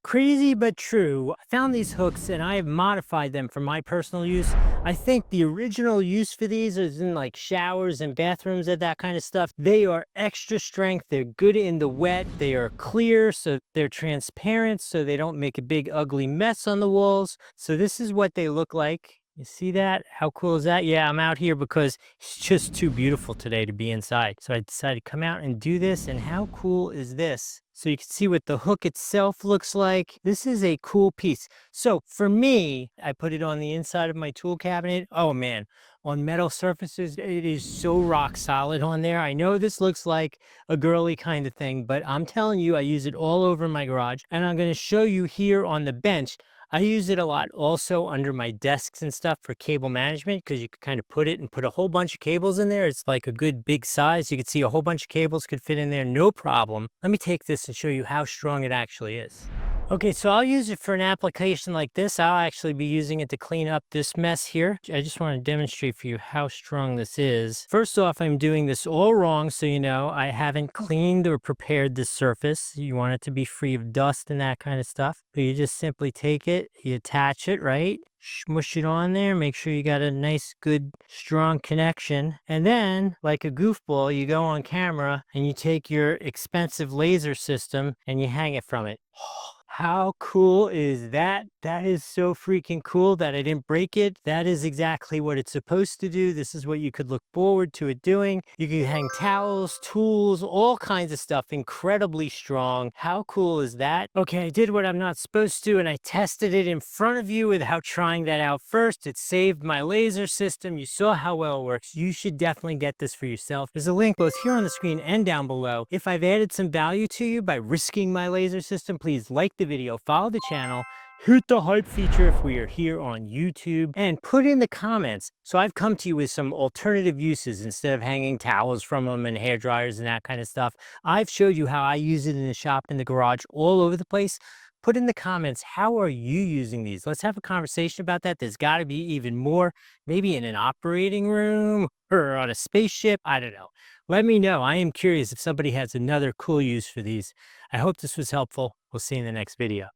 Crazy but true. I found these hooks and I have modified them for my personal use. I think the original use for these is in like showers and bathrooms and that kind of stuff. They are extra strength. They're good in the wet. They are clear, so they're transparent, so they don't make a big ugly mess on the walls. So this is what they look like. You see that? How cool is that? Yeah, I'm out here because it's just too beautiful today to be inside. So I decided to come out and do this. And how cool is this? So you can see what the hook itself looks like. This is a cool piece. So for me, I put it on the inside of my tool cabinet. Oh man, on metal surfaces, it is so rock solid on there. I know this looks like a girly kind of thing, but I'm telling you, I use it all over my garage. And I'm going to show you here on the bench. I use it a lot also under my desks and stuff for cable management, because you could kind of put it and put a whole bunch of cables in there. It's like a good big size. You can see a whole bunch of cables could fit in there, no problem. Let me take this and show you how strong it actually is. Okay, so I'll use it for an application like this. I'll actually be using it to clean up this mess here. I just want to demonstrate for you how strong this is. First off, I'm doing this all wrong, so you know I haven't cleaned or prepared the surface. You want it to be free of dust and that kind of stuff. So you just simply take it, you attach it, right? Smush it on there, make sure you got a nice, good, strong connection. And then, like a goofball, you go on camera and you take your expensive laser system and you hang it from it. How cool is that? That is so freaking cool that I didn't break it. That is exactly what it's supposed to do. This is what you could look forward to it doing. You can hang towels, tools, all kinds of stuff. Incredibly strong. How cool is that? Okay, I did what I'm not supposed to, and I tested it in front of you without trying that out first. It saved my laser system. You saw how well it works. You should definitely get this for yourself. There's a link both here on the screen and down below. If I've added some value to you by risking my laser system, please like the video, follow the channel, hit the hype feature if we are here on YouTube, and put in the comments. So I've come to you with some alternative uses instead of hanging towels from them and hair dryers and that kind of stuff. I've showed you how I use it in the shop, in the garage, all over the place. Put in the comments, how are you using these? Let's have a conversation about that. There's got to be even more, maybe in an operating room or on a spaceship. I don't know. Let me know. I am curious if somebody has another cool use for these. I hope this was helpful. We'll see you in the next video.